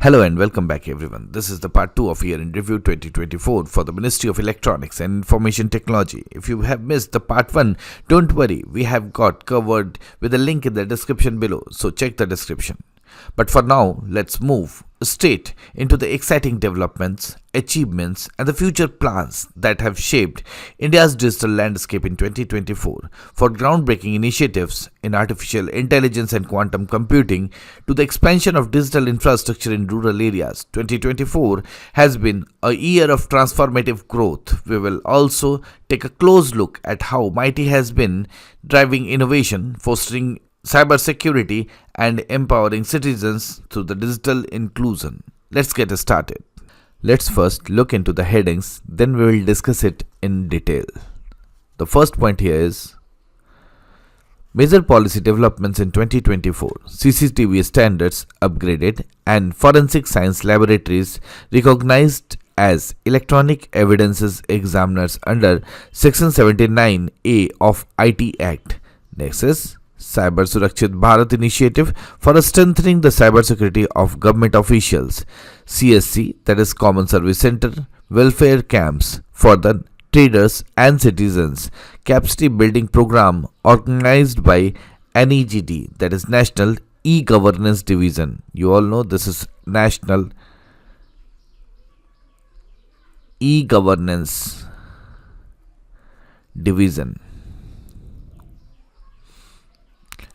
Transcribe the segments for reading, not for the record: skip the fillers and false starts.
Hello and welcome back everyone. This is the part 2 of Year in Review 2024 for the Ministry of Electronics and Information Technology. If you have missed the part 1, don't worry, we have got covered with a link in the description below, so check the description. But for now, let's move straight into the exciting developments, achievements and the future plans that have shaped India's digital landscape in 2024, for groundbreaking initiatives in artificial intelligence and quantum computing to the expansion of digital infrastructure in rural areas. 2024 has been a year of transformative growth. We will also take a close look at how MeitY has been driving innovation, fostering cybersecurity and empowering citizens through the digital inclusion. Let's get started. Let's first look into the headings, then we will discuss it in detail. The first point here is major policy developments in 2024. CCTV standards upgraded and forensic science laboratories recognized as electronic evidences examiners under Section 79A of IT Act. Next is Surakshit Bharat initiative for strengthening the cybersecurity of government officials. CSC, that is Common Service Center, welfare camps for the traders and citizens, capacity building program organized by NeGD, that is National E-Governance Division. You all know this is National E-Governance Division.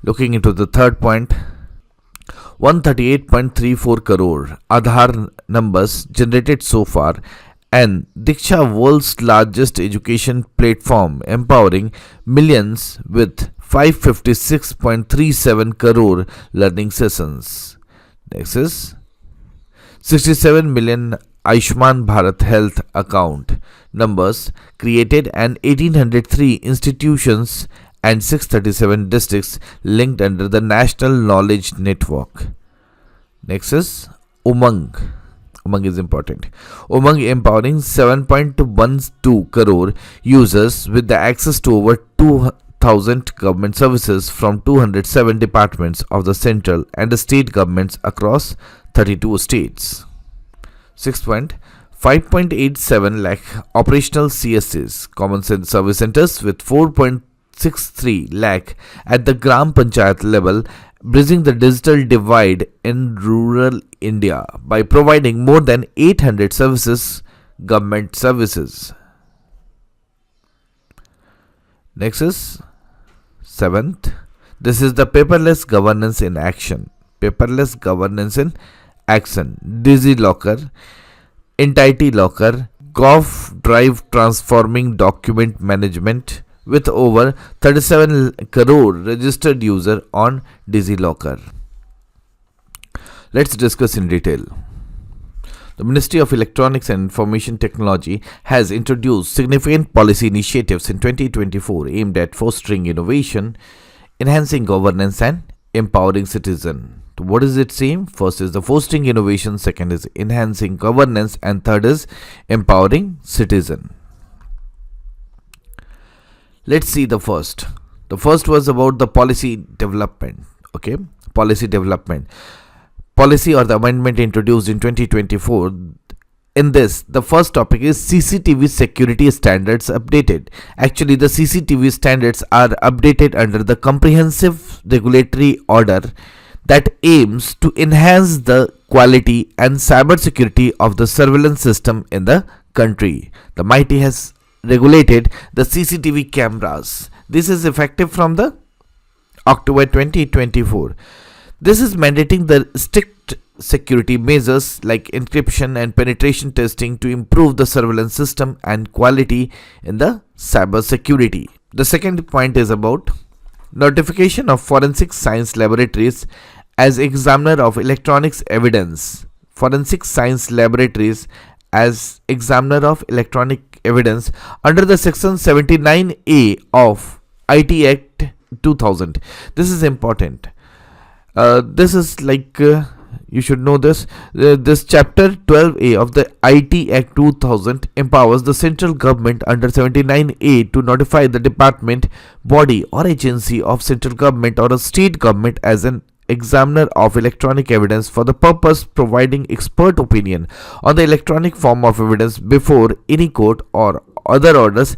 Looking into the third point, 138.34 crore Aadhaar numbers generated so far, and DIKSHA World's largest education platform empowering millions with 556.37 crore learning sessions. Next is 67 million Ayushman Bharat Health Account numbers created and 1803 institutions and 637 districts linked under the National Knowledge Network. Next is UMANG. UMANG is important. UMANG empowering 7.12 crore users with the access to over 2,000 government services from 207 departments of the central and the state governments across 32 states. 6th point, 5.87 lakh operational CSCs, Common Service Centers, with 4.63 lakh at the Gram Panchayat level, bridging the digital divide in rural India by providing more than 800 government services. Next is 7th. This is the paperless governance in action. Paperless governance in action. DigiLocker, Entity Locker, Gov Drive transforming document management, with over 37 crore registered user on DigiLocker. Let's discuss in detail. The Ministry of Electronics and Information Technology has introduced significant policy initiatives in 2024 aimed at fostering innovation, enhancing governance and empowering citizens. What is its aim? First is the fostering innovation, second is enhancing governance, and third is empowering citizens. Let's see the first. The first was about the policy development. Okay, policy development. Policy or the amendment introduced in 2024. In this, the first topic is CCTV security standards updated. Actually, the CCTV standards are updated under the comprehensive regulatory order that aims to enhance the quality and cybersecurity of the surveillance system in the country. The MeitY has regulated the CCTV cameras. This is effective from the October 2024. This is mandating the strict security measures like encryption and penetration testing to improve the surveillance system and quality in the cybersecurity. The second point is about notification of forensic science laboratories as examiner of electronics evidence. Forensic science laboratories as examiner of electronic evidence under the Section 79A of IT Act 2000. This is important. This is like you should know this. This chapter 12A of the IT Act 2000 empowers the central government under 79A to notify the department, body or agency of central government or a state government as an examiner of electronic evidence for the purpose providing expert opinion on the electronic form of evidence before any court or other orders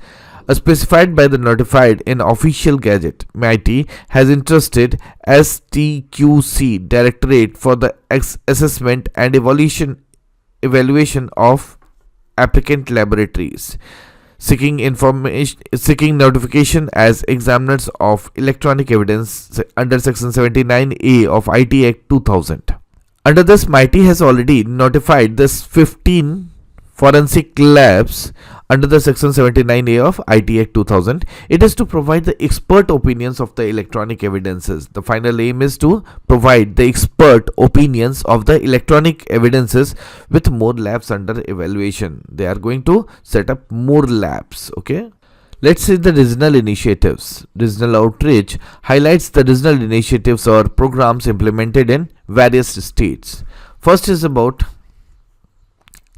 specified by the notified in official gazette. MIT has entrusted STQC Directorate for the assessment and evaluation of applicant laboratories seeking notification as examiners of electronic evidence under section 79A of IT Act 2000. Under this, MIT has already notified this 15 forensic labs under the section 79A of IT Act 2000. It is to provide the expert opinions of the electronic evidences. The final aim is to provide the expert opinions of the electronic evidences with more labs under evaluation. They are going to set up more labs. Okay. Let's see the regional initiatives. Regional outreach highlights the regional initiatives or programs implemented in various states. First is about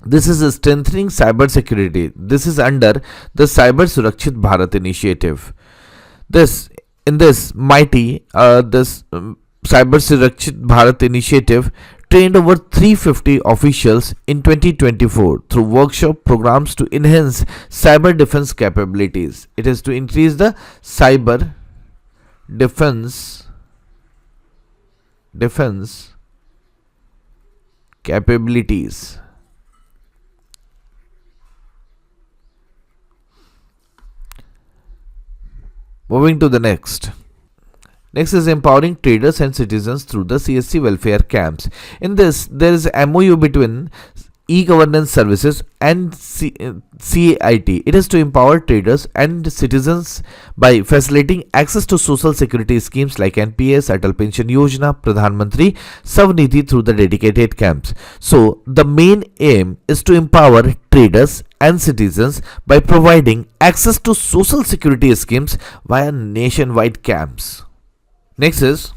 this is strengthening cybersecurity. This is under the Surakshit Bharat initiative. In this mighty Surakshit Bharat initiative trained over 350 officials in 2024 through workshop programs to enhance cyber defense capabilities. It is to increase the cyber defense capabilities. Moving to the next. Next is empowering traders and citizens through the CSC welfare camps. In this, there is MOU between e-governance services and CIT. It is to empower traders and citizens by facilitating access to social security schemes like NPS, Atal Pension Yojana, Pradhan Mantri Savnidhi through the dedicated camps. So, the main aim is to empower traders and citizens by providing access to social security schemes via nationwide camps. Next is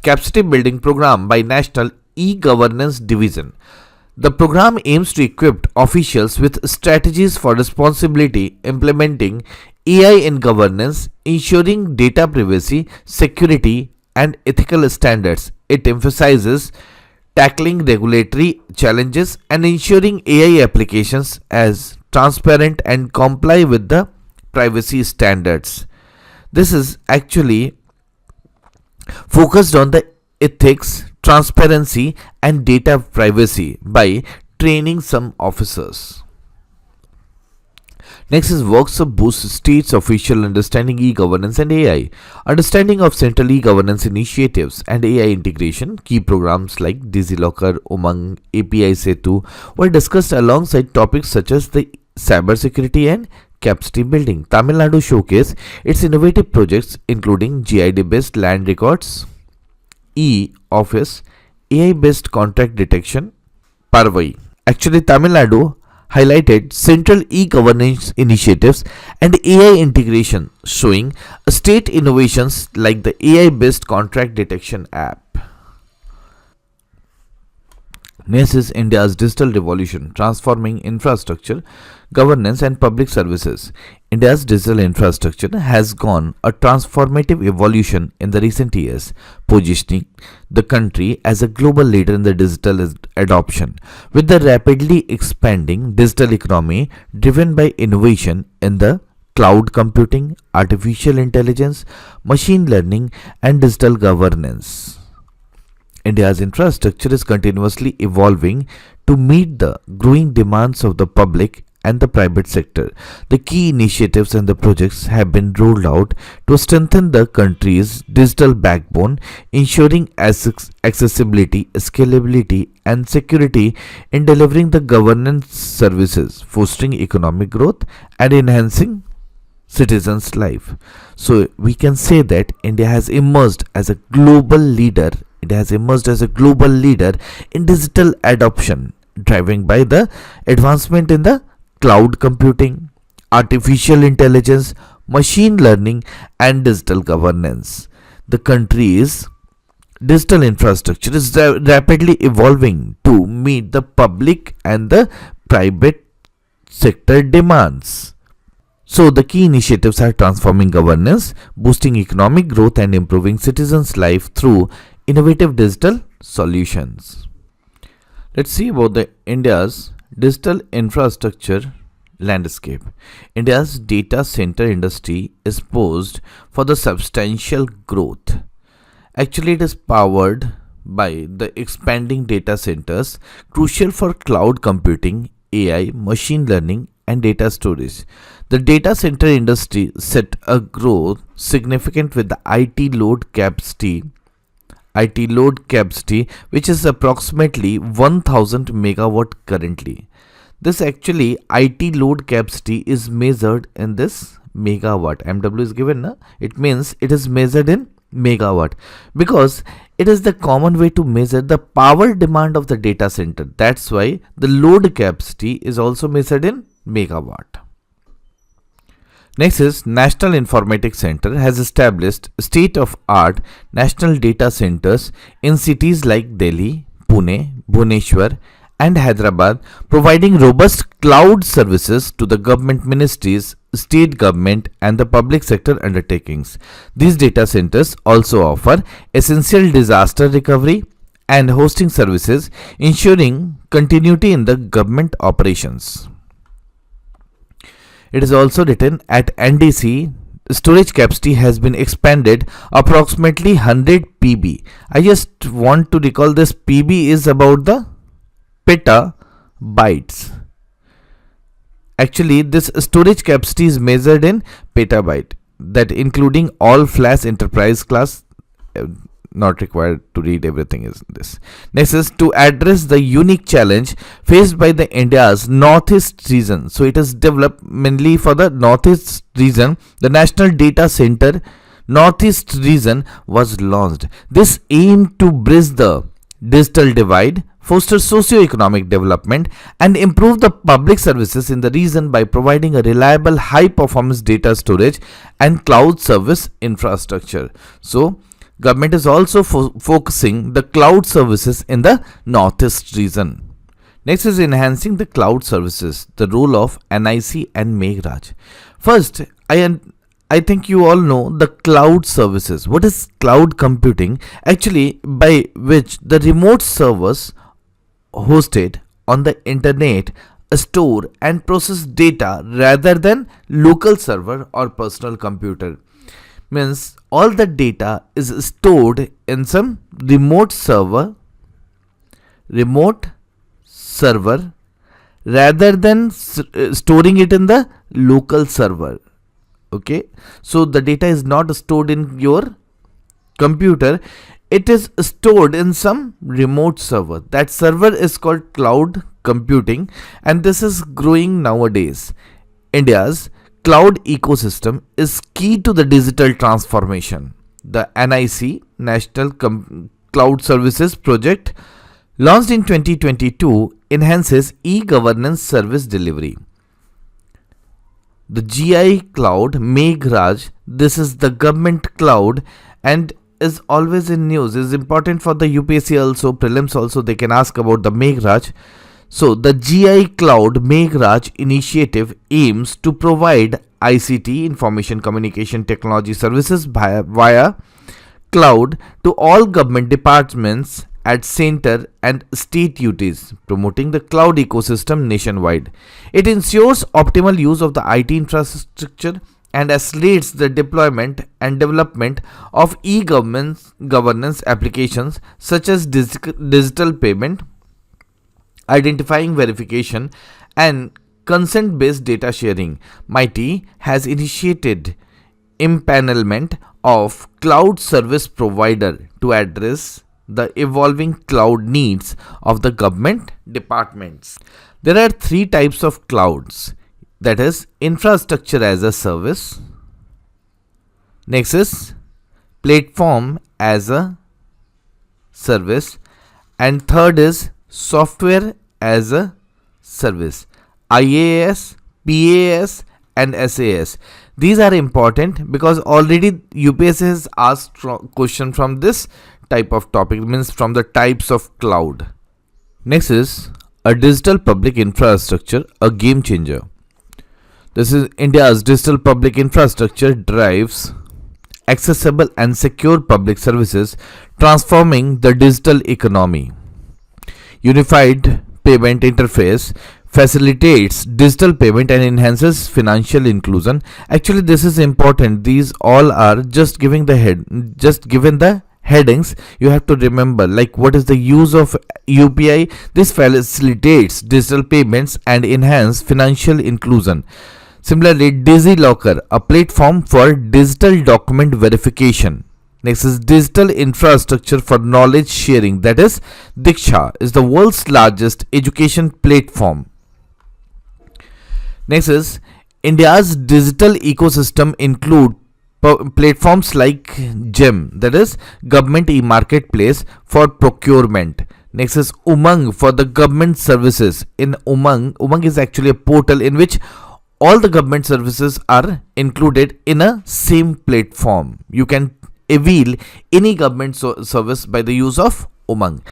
capacity building program by National E-Governance Division. The program aims to equip officials with strategies for responsibility implementing AI in governance, ensuring data privacy, security, and ethical standards. It emphasizes tackling regulatory challenges and ensuring AI applications as transparent and comply with the privacy standards. This is actually focused on the ethics, transparency, and data privacy by training some officers. Next is works to boost states' official understanding e-governance and AI. Understanding of central e-governance initiatives and AI integration. Key programs like DigiLocker, UMANG, API Setu were discussed alongside topics such as the cybersecurity and capacity building. Tamil Nadu showcased its innovative projects including GID-based land records, e-office, AI-based contract detection, Parvai. Actually, Tamil Nadu highlighted central e-governance initiatives and AI integration, showing state innovations like the AI-based contract detection app. Next is India's digital revolution, transforming infrastructure, governance, and public services. India's digital infrastructure has gone a transformative evolution in the recent years, positioning the country as a global leader in the digital adoption. With the rapidly expanding digital economy driven by innovation in the cloud computing, artificial intelligence, machine learning, and digital governance, India's infrastructure is continuously evolving to meet the growing demands of the public and the private sector. The key initiatives and the projects have been rolled out to strengthen the country's digital backbone, ensuring accessibility, scalability, and security in delivering the governance services, fostering economic growth, and enhancing citizens' life. So we can say that India has emerged as a global leader. It has emerged as a global leader in digital adoption, driven by the advancement in the cloud computing, artificial intelligence, machine learning, and digital governance. The country's digital infrastructure is rapidly evolving to meet the public and the private sector demands. So the key initiatives are transforming governance, boosting economic growth, and improving citizens' life through innovative digital solutions. Let's see about the India's digital infrastructure landscape. India's data center industry is poised for the substantial growth. Actually, it is powered by the expanding data centers crucial for cloud computing, AI, machine learning, and data storage. The data center industry set a growth significant with the IT load capacity, which is approximately 1000 megawatt currently. This actually IT load capacity is measured in this megawatt. MW is given, na? It means it is measured in megawatt because it is the common way to measure the power demand of the data center. That's why the load capacity is also measured in megawatt. Next is National Informatics Center has established state-of-art national data centers in cities like Delhi, Pune, Bhubaneswar, and Hyderabad, providing robust cloud services to the government ministries, state government, and the public sector undertakings. These data centers also offer essential disaster recovery and hosting services, ensuring continuity in the government operations. It is also written at NDC, storage capacity has been expanded approximately 100 PB. I just want to recall this PB is about the petabytes. Actually, this storage capacity is measured in petabyte, that including all flash enterprise class. Not required to read everything is this. Next is to address the unique challenge faced by the India's northeast region. So it is developed mainly for the northeast region. The National Data Center Northeast region was launched. This aimed to bridge the digital divide, foster socio-economic development, and improve the public services in the region by providing a reliable high-performance data storage and cloud service infrastructure. So government is also focusing the cloud services in the northeast region. Next is enhancing the cloud services, the role of NIC and Meghraj. First, I think you all know the cloud services. What is cloud computing? Actually, by which the remote servers hosted on the internet store and process data rather than local server or personal computer. Means all the data is stored in some remote server rather than storing it in the local server. Okay, so the data is not stored in your computer, it is stored in some remote server. That server is called cloud computing, and this is growing nowadays. India's cloud ecosystem is key to the digital transformation. The NIC, National Cloud Services Project, launched in 2022, enhances e-governance service delivery. The GI Cloud, Meghraj, this is the government cloud and is always in news, is important for the UPSC also, prelims also, they can ask about the Meghraj. So the GI Cloud Meghraj initiative aims to provide ICT, information communication technology services via cloud to all government departments at center and state duties, promoting the cloud ecosystem nationwide. It ensures optimal use of the IT infrastructure and accelerates the deployment and development of e-governance applications such as digital payment, identifying verification, and consent-based data sharing. MIT has initiated empanelment of cloud service provider to address the evolving cloud needs of the government departments. There are three types of clouds, that is infrastructure as a service, next is platform as a service, and third is software as a service. IaaS, PaaS, and SaaS. These are important because already UPSC has asked question from this type of topic, means from the types of cloud. Next is a digital public infrastructure, a game changer. This is India's digital public infrastructure drives accessible and secure public services, transforming the digital economy. Unified payment interface facilitates digital payment and enhances financial inclusion. Actually, this is important. These all are just given the headings. You have to remember, like, what is the use of UPI. This facilitates digital payments and enhance financial inclusion. Similarly, DigiLocker, a platform for digital document verification. Next is digital infrastructure for knowledge sharing, that is DIKSHA, is the world's largest education platform. Next is India's digital ecosystem include platforms like GEM, that is Government e-Marketplace for procurement. Next is UMANG for the government services. In UMANG is actually a portal in which all the government services are included in a same platform. You can avail any government service by the use of UMANG.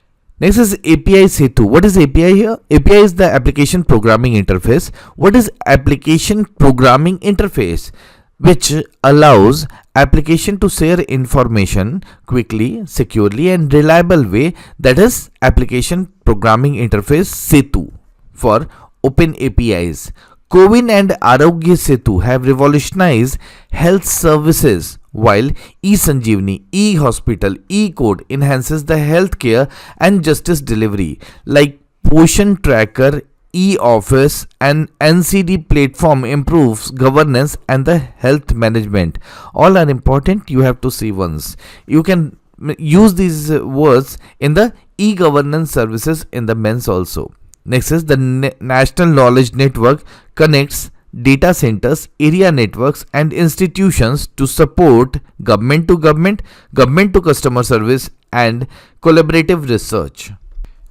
Next is API Setu. What is API here? API is the application programming interface. What is application programming interface? Which allows application to share information quickly, securely and reliable way. That is application programming interface Setu for open APIs. CoWIN and Arogya Setu have revolutionized health services, while eSanjeevani, eHospital, eCode enhances the healthcare and justice delivery, like Poshan Tracker, eOffice and NCD platform improves governance and the health management. All are important. You have to see once. You can use these words in the e-governance services in the men's also. Next is the National Knowledge Network connects data centers, area networks and institutions to support government to customer service and collaborative research.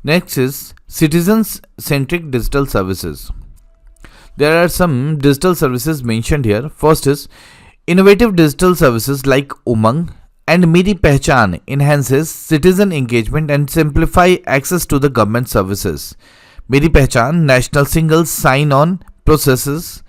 Next is citizen-centric digital services. There are some digital services mentioned here. First is innovative digital services like UMANG and Meri Pehchan enhances citizen engagement and simplify access to the government services. Meri Pehchan, national single sign-on processes,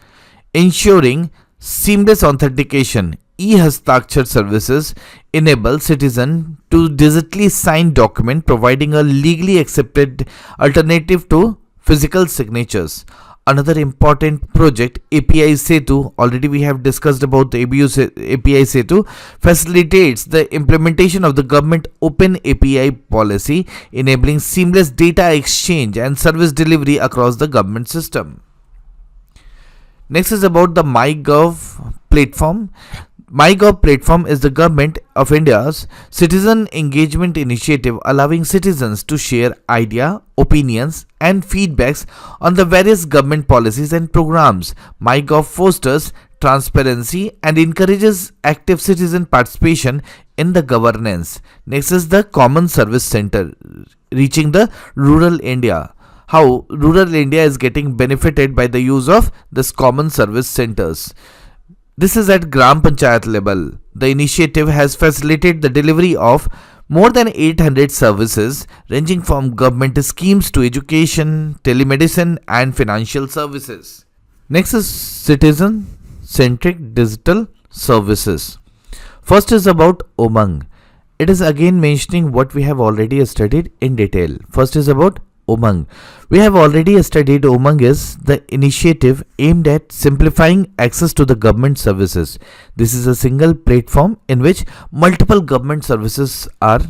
ensuring seamless authentication. E-Hastakshar services enable citizen to digitally sign document, providing a legally accepted alternative to physical signatures. Another important project, API Setu, already we have discussed about the API Setu, facilitates the implementation of the government open API policy, enabling seamless data exchange and service delivery across the government system. Next is about the MyGov platform. MyGov platform is the Government of India's citizen engagement initiative, allowing citizens to share ideas, opinions and feedbacks on the various government policies and programs. MyGov fosters transparency and encourages active citizen participation in the governance. Next is the Common Service Center, reaching the rural India. How rural India is getting benefited by the use of this common service centers. This is at Gram Panchayat level. The initiative has facilitated the delivery of more than 800 services ranging from government schemes to education, telemedicine and financial services. Next is citizen-centric digital services. First is about UMANG. It is again mentioning what we have already studied in detail. First is about UMANG. We have already studied UMANG is the initiative aimed at simplifying access to the government services. This is a single platform in which multiple government services are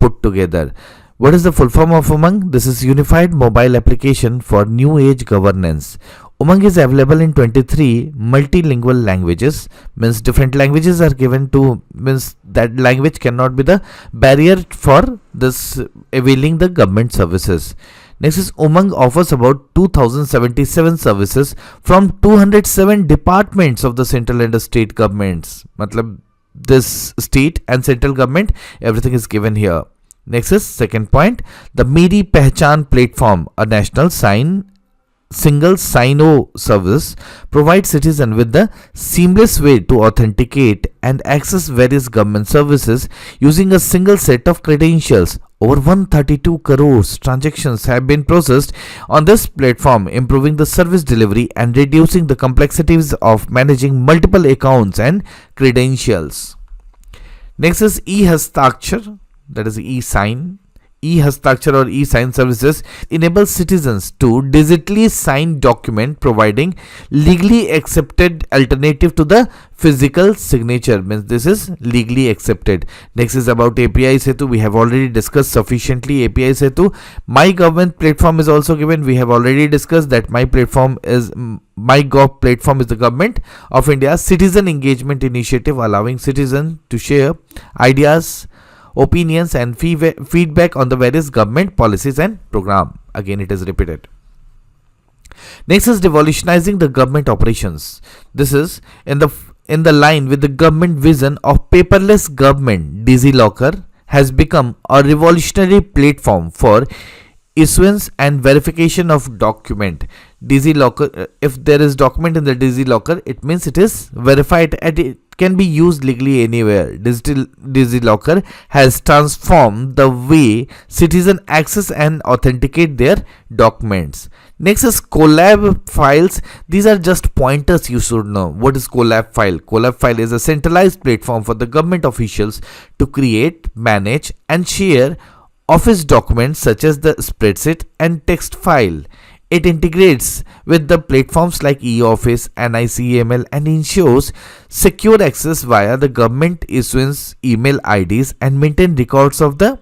put together. What is the full form of UMANG? This is Unified Mobile Application for New Age Governance. UMANG is available in 23 multilingual languages, means different languages are given to, means that language cannot be the barrier for this availing the government services. Next is UMANG offers about 2077 services from 207 departments of the central and the state governments. Matlab this state and central government, everything is given here. Next is second point, the Meri Pehchan platform, a national single sign-on service, provides citizens with the seamless way to authenticate and access various government services using a single set of credentials. Over 132 crores transactions have been processed on this platform, improving the service delivery and reducing the complexities of managing multiple accounts and credentials. Next is e-Hastakshar, that is e-sign. E-Hastakshar or e-sign services enables citizens to digitally sign document, providing legally accepted alternative to the physical signature. Means this is legally accepted. Next is about API Setu. We have already discussed sufficiently API Setu. My government platform is also given. We have already discussed that my platform is MyGov platform is the Government of India citizen engagement initiative, allowing citizens to share ideas, opinions and feedback on the various government policies and program. Again it is repeated. Next is revolutionizing the government operations. This is in the line with the government vision of paperless government. DigiLocker has become a revolutionary platform for issuance and verification of document. DigiLocker, if there is document in the DigiLocker, it means it is verified and it can be used legally anywhere. DigiLocker has transformed the way citizens access and authenticate their documents. Next is collab files. These are just pointers you should know. What is collab file? Collab file is a centralized platform for the government officials to create, manage and share office documents such as the spreadsheet and text file. It integrates with the platforms like eOffice and ICML and ensures secure access via the government issuance email IDs and maintain records of the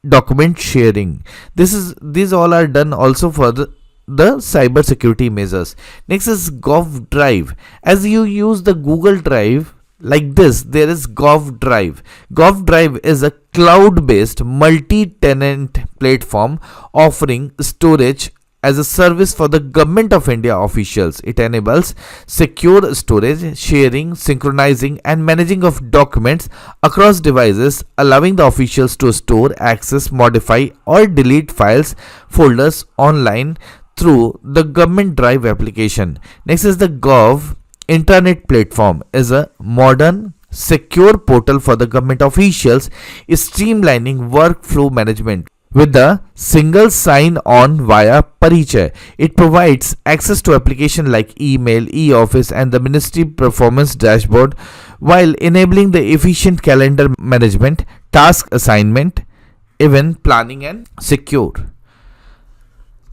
document sharing. These all are done also for the cyber security measures. Next is Gov Drive. As you use the Google Drive like this, there is Gov Drive. Gov Drive is a cloud-based multi-tenant platform offering storage as a service for the Government of India officials. It enables secure storage, sharing, synchronizing and managing of documents across devices, allowing the officials to store, access, modify or delete files, folders online through the Government Drive application. Next is the Gov Internet Platform, is a modern secure portal for the government officials, streamlining workflow management with the single sign-on via Parichay. It provides access to applications like email, e-office and the ministry performance dashboard, while enabling the efficient calendar management, task assignment, event planning and secure.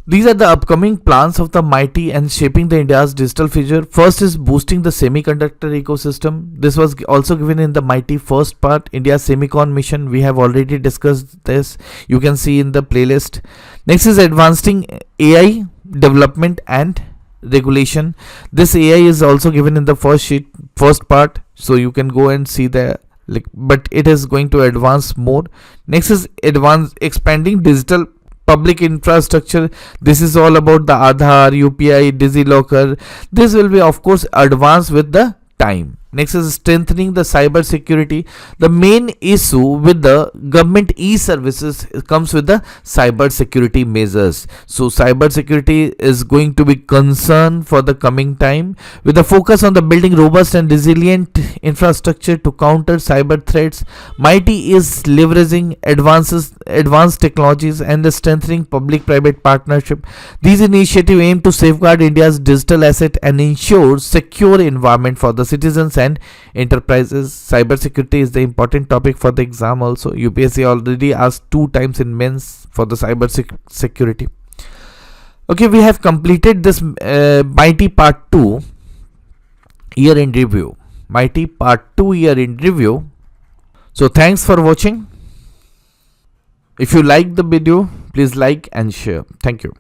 These are the upcoming plans of the mighty and shaping the India's digital future. First is boosting the semiconductor ecosystem. This was also given in the mighty first part, India's Semicon mission. We have already discussed this. You can see in the playlist. Next is advancing AI development and regulation. This AI is also given in the first part. So you can go and see the but it is going to advance more. Next is expanding digital public infrastructure. This is all about the Aadhaar, UPI, DigiLocker. This will be of course advanced with the time. Next is strengthening the cyber security. The main issue with the government e-services comes with the cyber security measures. So cyber security is going to be concern for the coming time, with a focus on the building robust and resilient infrastructure to counter cyber threats. Mighty is leveraging advanced technologies and the strengthening public-private partnership. These initiatives aim to safeguard India's digital asset and ensure secure environment for the citizens and enterprises. Cybersecurity is the important topic for the exam also. UPSC already asked 2 times in mains for the cyber security. Okay, we have completed this mighty part 2 year in review. Mighty part 2 year in review. So thanks for watching. If you like the video, please like and share. Thank you.